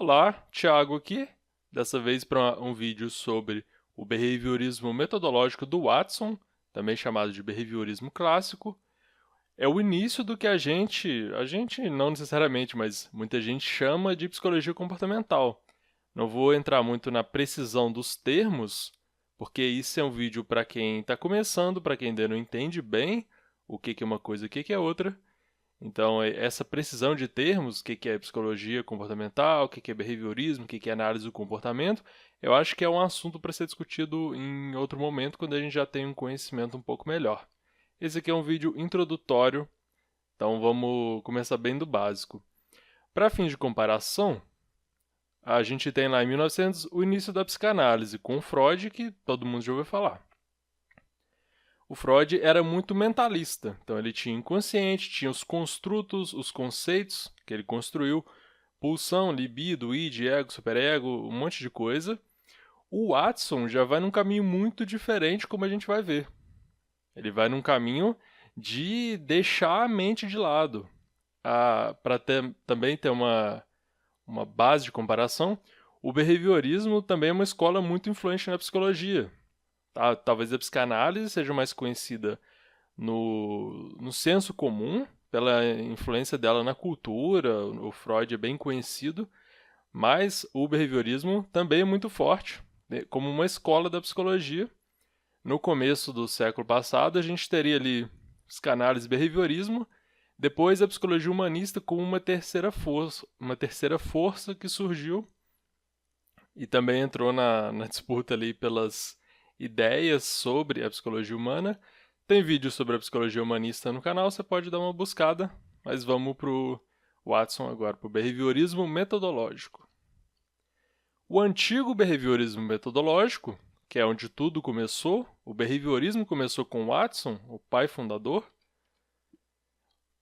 Olá, Thiago aqui, dessa vez para um vídeo sobre o behaviorismo metodológico do Watson, também chamado de behaviorismo clássico. É o início do que a gente não necessariamente, mas muita gente chama de psicologia comportamental. Não vou entrar muito na precisão dos termos, porque isso é um vídeo para quem está começando, para quem ainda não entende bem o que é uma coisa e o que é outra. Então, essa precisão de termos, o que é psicologia comportamental, o que é behaviorismo, o que é análise do comportamento, eu acho que é um assunto para ser discutido em outro momento, quando a gente já tem um conhecimento um pouco melhor. Esse aqui é um vídeo introdutório, então vamos começar bem do básico. Para fins de comparação, a gente tem lá em 1900 o início da psicanálise, com Freud, que todo mundo já ouviu falar. O Freud era muito mentalista, então ele tinha inconsciente, tinha os construtos, os conceitos que ele construiu, pulsão, libido, id, ego, superego, um monte de coisa. O Watson já vai num caminho muito diferente, como a gente vai ver. Ele vai num caminho de deixar a mente de lado. Para também ter uma base de comparação, o behaviorismo também é uma escola muito influente na psicologia. Talvez a psicanálise seja mais conhecida no senso comum, pela influência dela na cultura, o Freud é bem conhecido, mas o behaviorismo também é muito forte, né, como uma escola da psicologia. No começo do século passado, a gente teria ali psicanálise e behaviorismo, depois a psicologia humanista com uma terceira força que surgiu e também entrou na disputa ali pelas ideias sobre a psicologia humana. Tem vídeo sobre a psicologia humanista no canal, você pode dar uma buscada, mas vamos para o Watson agora, para o behaviorismo metodológico. O antigo behaviorismo metodológico, que é onde tudo começou, o behaviorismo começou com Watson, o pai fundador.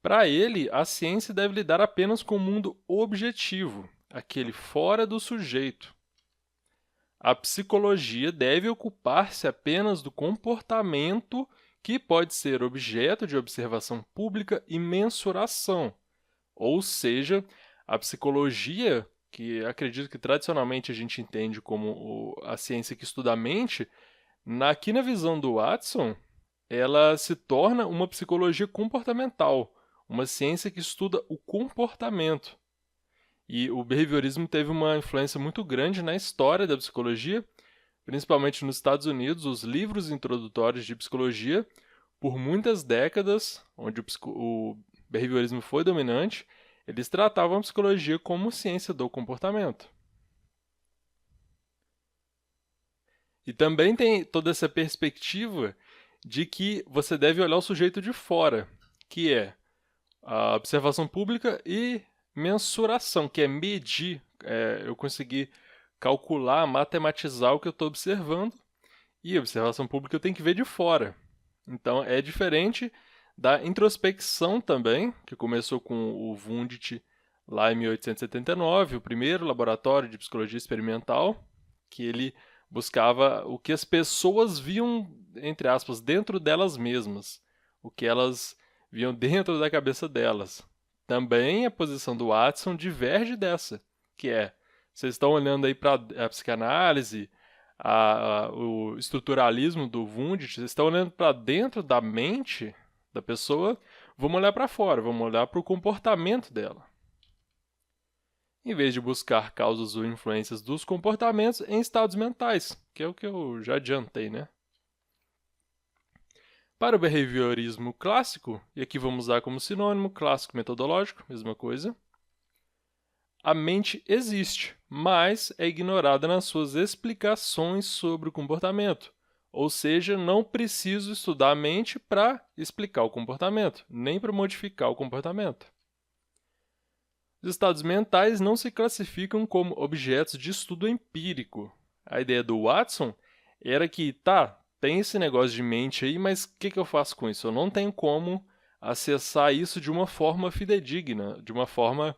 Para ele, a ciência deve lidar apenas com o mundo objetivo, aquele fora do sujeito. A psicologia deve ocupar-se apenas do comportamento que pode ser objeto de observação pública e mensuração. Ou seja, a psicologia, que acredito que tradicionalmente a gente entende como a ciência que estuda a mente, aqui na visão do Watson, ela se torna uma psicologia comportamental, uma ciência que estuda o comportamento. E o behaviorismo teve uma influência muito grande na história da psicologia, principalmente nos Estados Unidos, os livros introdutórios de psicologia, por muitas décadas, onde o behaviorismo foi dominante, eles tratavam a psicologia como ciência do comportamento. E também tem toda essa perspectiva de que você deve olhar o sujeito de fora, que é a observação pública e mensuração, que é medir, eu conseguir calcular, matematizar o que eu estou observando, e observação pública eu tenho que ver de fora. Então é diferente da introspecção também, que começou com o Wundt lá em 1879, o primeiro laboratório de psicologia experimental, que ele buscava o que as pessoas viam, entre aspas, dentro delas mesmas, o que elas viam dentro da cabeça delas. Também a posição do Watson diverge dessa, que é, vocês estão olhando aí para a psicanálise, o estruturalismo do Wundt, vocês estão olhando para dentro da mente da pessoa, vamos olhar para fora, vamos olhar para o comportamento dela. Em vez de buscar causas ou influências dos comportamentos em estados mentais, que é o que eu já adiantei, né? Para o behaviorismo clássico, e aqui vamos usar como sinônimo, clássico metodológico, mesma coisa, a mente existe, mas é ignorada nas suas explicações sobre o comportamento. Ou seja, não preciso estudar a mente para explicar o comportamento, nem para modificar o comportamento. Os estados mentais não se classificam como objetos de estudo empírico. A ideia do Watson era que, tem esse negócio de mente aí, mas o que eu faço com isso? Eu não tenho como acessar isso de uma forma fidedigna, de uma forma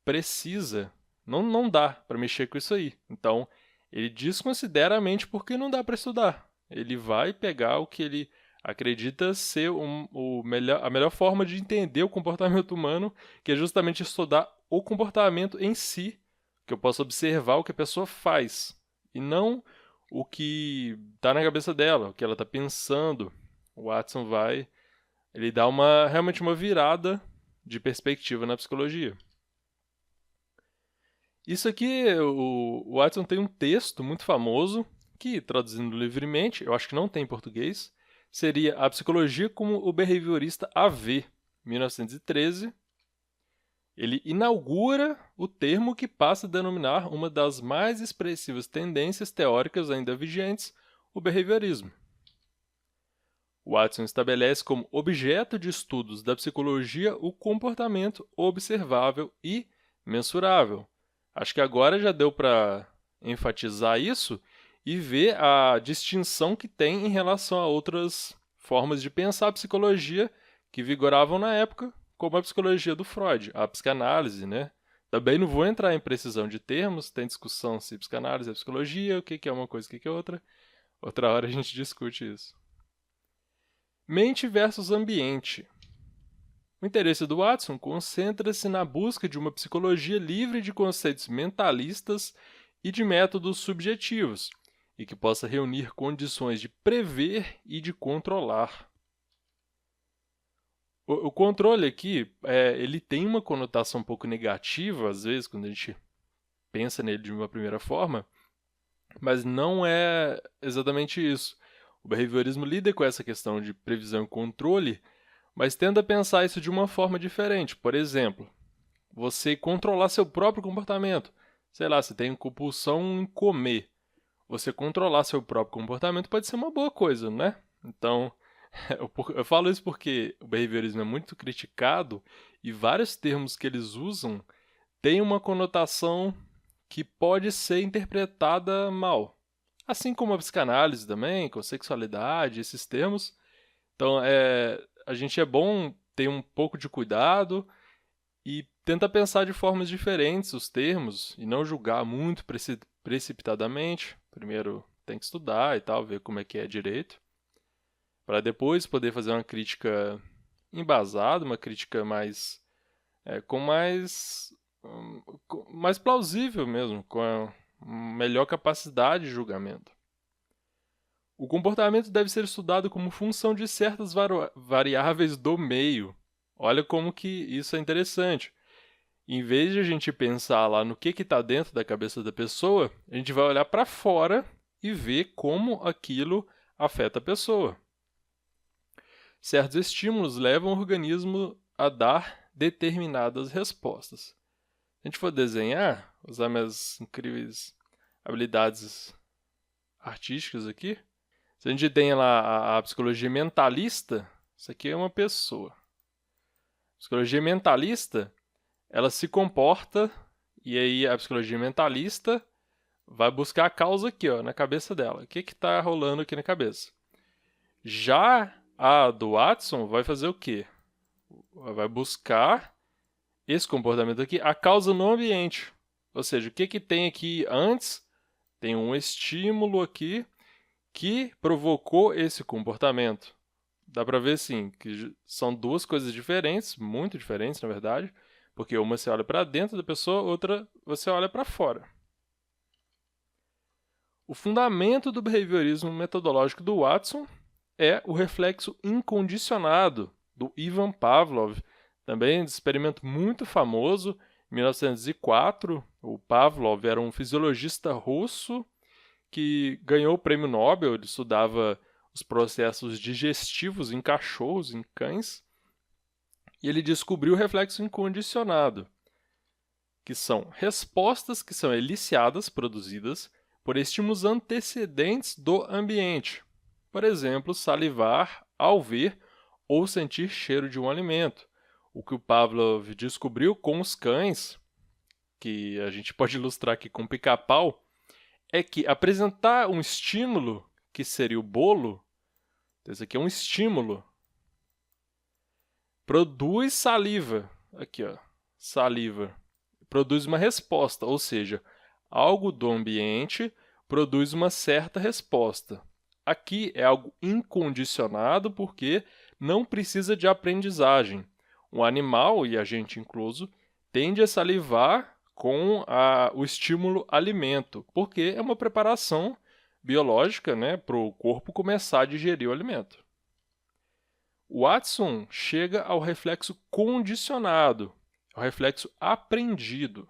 precisa. Não dá para mexer com isso aí. Então, ele desconsidera a mente porque não dá para estudar. Ele vai pegar o que ele acredita ser a melhor forma de entender o comportamento humano, que é justamente estudar o comportamento em si, que eu possa observar o que a pessoa faz, e não o que está na cabeça dela, o que ela está pensando. O Watson ele dá realmente uma virada de perspectiva na psicologia. Isso aqui, o Watson tem um texto muito famoso, que, traduzindo livremente, eu acho que não tem em português, seria A Psicologia como o Behaviorista AV, 1913. Ele inaugura o termo que passa a denominar uma das mais expressivas tendências teóricas ainda vigentes, o behaviorismo. Watson estabelece como objeto de estudos da psicologia o comportamento observável e mensurável. Acho que agora já deu para enfatizar isso e ver a distinção que tem em relação a outras formas de pensar a psicologia que vigoravam na época, como a psicologia do Freud, a psicanálise, né? Também não vou entrar em precisão de termos, tem discussão se psicanálise é psicologia, o que é uma coisa, o que é outra. Outra hora a gente discute isso. Mente versus ambiente. O interesse do Watson concentra-se na busca de uma psicologia livre de conceitos mentalistas e de métodos subjetivos, e que possa reunir condições de prever e de controlar. O controle aqui, ele tem uma conotação um pouco negativa, às vezes, quando a gente pensa nele de uma primeira forma, mas não é exatamente isso. O behaviorismo lida com essa questão de previsão e controle, mas tenta pensar isso de uma forma diferente. Por exemplo, você controlar seu próprio comportamento. Sei lá, você tem compulsão em comer. Você controlar seu próprio comportamento pode ser uma boa coisa, né? Então, eu falo isso porque o behaviorismo é muito criticado e vários termos que eles usam têm uma conotação que pode ser interpretada mal. Assim como a psicanálise também, com sexualidade, esses termos. Então, a gente é bom ter um pouco de cuidado e tenta pensar de formas diferentes os termos e não julgar muito precipitadamente. Primeiro tem que estudar e tal, ver como é que é direito, para depois poder fazer uma crítica embasada, uma crítica mais mais plausível mesmo, com a melhor capacidade de julgamento. O comportamento deve ser estudado como função de certas variáveis do meio. Olha como que isso é interessante. Em vez de a gente pensar lá no que está dentro da cabeça da pessoa, a gente vai olhar para fora e ver como aquilo afeta a pessoa. Certos estímulos levam o organismo a dar determinadas respostas. Se a gente for desenhar, usar minhas incríveis habilidades artísticas aqui, se a gente tem lá a psicologia mentalista, isso aqui é uma pessoa. A psicologia mentalista, ela se comporta, e aí a psicologia mentalista vai buscar a causa aqui, ó, na cabeça dela. O que está rolando aqui na cabeça? Já a do Watson vai fazer o quê? Vai buscar esse comportamento aqui, a causa no ambiente. Ou seja, o que tem aqui antes? Tem um estímulo aqui que provocou esse comportamento. Dá para ver, sim, que são duas coisas diferentes, muito diferentes, na verdade, porque uma você olha para dentro da pessoa, outra você olha para fora. O fundamento do behaviorismo metodológico do Watson é o reflexo incondicionado, do Ivan Pavlov, também um experimento muito famoso. Em 1904, o Pavlov era um fisiologista russo que ganhou o prêmio Nobel. Ele estudava os processos digestivos em cachorros, em cães, e ele descobriu o reflexo incondicionado, que são respostas que são eliciadas, produzidas, por estímulos antecedentes do ambiente. Por exemplo, salivar ao ver ou sentir cheiro de um alimento. O que o Pavlov descobriu com os cães, que a gente pode ilustrar aqui com pica-pau, é que apresentar um estímulo, que seria o bolo, esse aqui é um estímulo, produz saliva, aqui ó, saliva, produz uma resposta, ou seja, algo do ambiente produz uma certa resposta. Aqui é algo incondicionado porque não precisa de aprendizagem. O animal, e a gente incluso, tende a salivar com o estímulo alimento, porque é uma preparação biológica, né, para o corpo começar a digerir o alimento. O Watson chega ao reflexo condicionado, ao reflexo aprendido.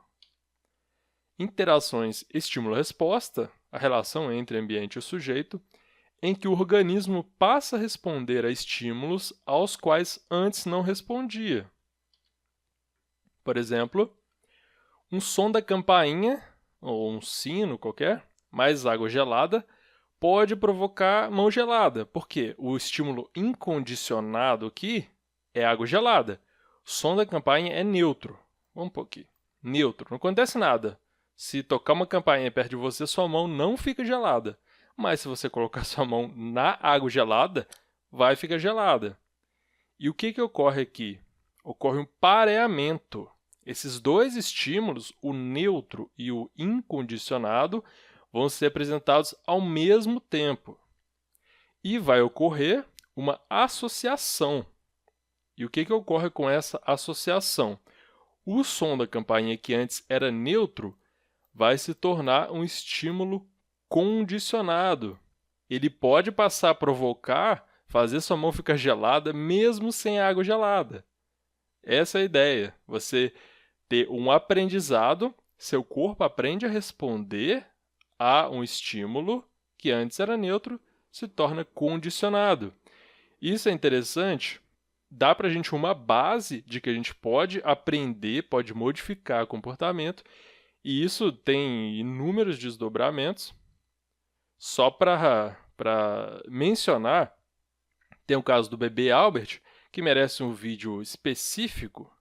Interações estímulo-resposta, a relação entre ambiente e o sujeito, em que o organismo passa a responder a estímulos aos quais antes não respondia. Por exemplo, um som da campainha, ou um sino qualquer, mais água gelada, pode provocar mão gelada, porque o estímulo incondicionado aqui é água gelada. O som da campainha é neutro. Vamos pôr aqui. Neutro. Não acontece nada. Se tocar uma campainha perto de você, sua mão não fica gelada. Mas se você colocar sua mão na água gelada, vai ficar gelada. E o que ocorre aqui? Ocorre um pareamento. Esses dois estímulos, o neutro e o incondicionado, vão ser apresentados ao mesmo tempo. E vai ocorrer uma associação. E o que ocorre com essa associação? O som da campainha, que antes era neutro, vai se tornar um estímulo condicionado. Ele pode passar a provocar, fazer sua mão ficar gelada, mesmo sem água gelada. Essa é a ideia. Você ter um aprendizado, seu corpo aprende a responder a um estímulo que antes era neutro, se torna condicionado. Isso é interessante, dá para a gente uma base de que a gente pode aprender, pode modificar comportamento, e isso tem inúmeros desdobramentos. Só para mencionar, tem o caso do bebê Albert, que merece um vídeo específico,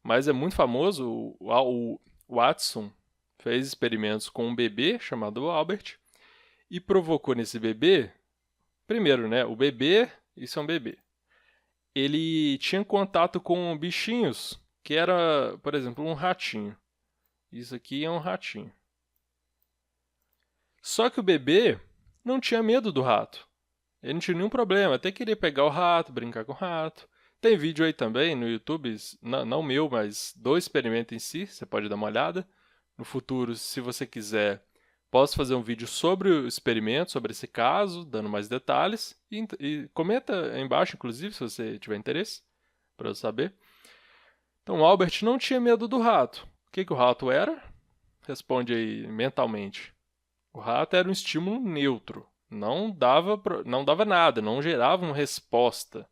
mas é muito famoso. O Watson fez experimentos com um bebê chamado Albert e provocou nesse bebê, primeiro, né, o bebê, isso é um bebê, ele tinha contato com bichinhos, que era, por exemplo, um ratinho. Isso aqui é um ratinho. Só que o bebê não tinha medo do rato. Ele não tinha nenhum problema, até queria pegar o rato, brincar com o rato. Tem vídeo aí também no YouTube, não meu, mas do experimento em si, você pode dar uma olhada. No futuro, se você quiser, posso fazer um vídeo sobre o experimento, sobre esse caso, dando mais detalhes. E comenta aí embaixo, inclusive, se você tiver interesse, para eu saber. Então, o Albert não tinha medo do rato. O que o rato era? Responde aí mentalmente. O rato era um estímulo neutro. Não dava nada, não gerava uma resposta.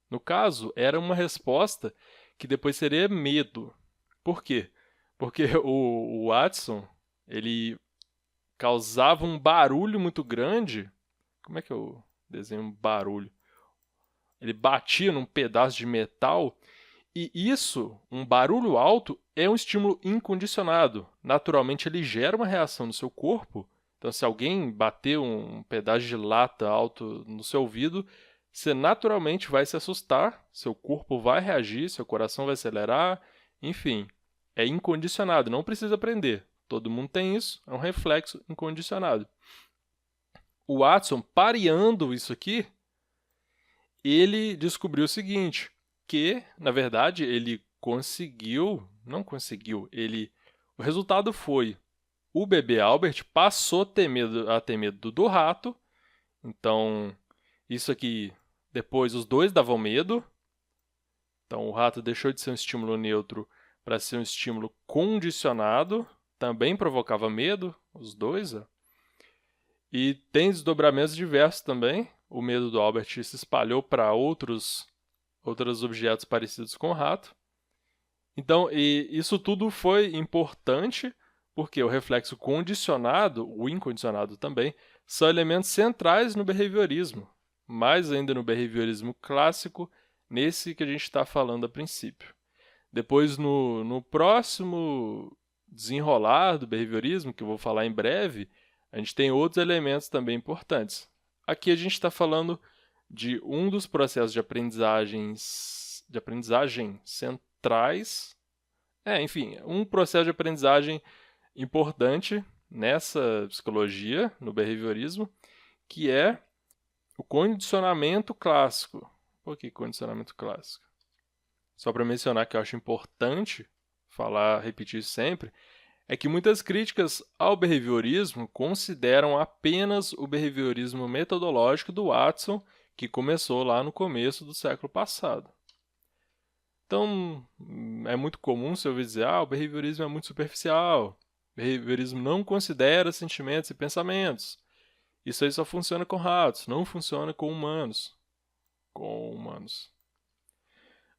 No caso, era uma resposta que depois seria medo. Por quê? Porque o Watson, ele causava um barulho muito grande. Como é que eu desenho um barulho? Ele batia num pedaço de metal e isso, um barulho alto, é um estímulo incondicionado. Naturalmente, ele gera uma reação no seu corpo. Então, se alguém bater um pedaço de lata alto no seu ouvido, você naturalmente vai se assustar, seu corpo vai reagir, seu coração vai acelerar, enfim, é incondicionado, não precisa aprender. Todo mundo tem isso, é um reflexo incondicionado. O Watson, pareando isso aqui, ele descobriu o seguinte, que, na verdade, ele o resultado foi, o bebê Albert passou a ter medo do rato, então, isso aqui, depois os dois davam medo, então o rato deixou de ser um estímulo neutro para ser um estímulo condicionado, também provocava medo, os dois. E tem desdobramentos diversos também, o medo do Albert se espalhou para outros objetos parecidos com o rato. Então, isso tudo foi importante, porque o reflexo condicionado, o incondicionado também, são elementos centrais no behaviorismo, mais ainda no behaviorismo clássico, nesse que a gente está falando a princípio. Depois, no próximo desenrolar do behaviorismo, que eu vou falar em breve, a gente tem outros elementos também importantes. Aqui a gente está falando de um dos processos de aprendizagem centrais. Enfim, um processo de aprendizagem importante nessa psicologia, no behaviorismo, que é o condicionamento clássico. Por que condicionamento clássico? Só para mencionar que eu acho importante repetir sempre, é que muitas críticas ao behaviorismo consideram apenas o behaviorismo metodológico do Watson, que começou lá no começo do século passado. Então, é muito comum você ouvir dizer, o behaviorismo é muito superficial, o behaviorismo não considera sentimentos e pensamentos. Isso aí só funciona com ratos, não funciona com humanos.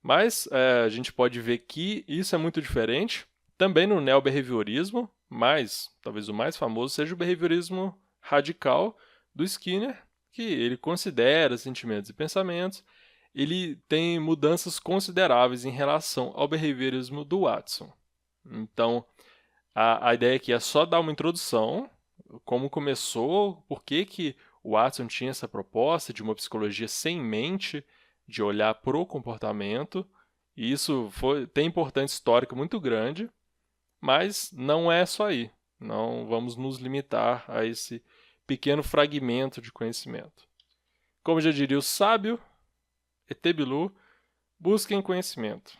Mas a gente pode ver que isso é muito diferente também no neobehaviorismo, mas talvez o mais famoso seja o behaviorismo radical do Skinner, que ele considera sentimentos e pensamentos, ele tem mudanças consideráveis em relação ao behaviorismo do Watson. Então, a ideia aqui é só dar uma introdução, como começou, por que o Watson tinha essa proposta de uma psicologia sem mente, de olhar para o comportamento, e isso tem importância histórica muito grande, mas não é só aí. Não vamos nos limitar a esse pequeno fragmento de conhecimento. Como já diria o sábio, ET Bilu, busquem conhecimento.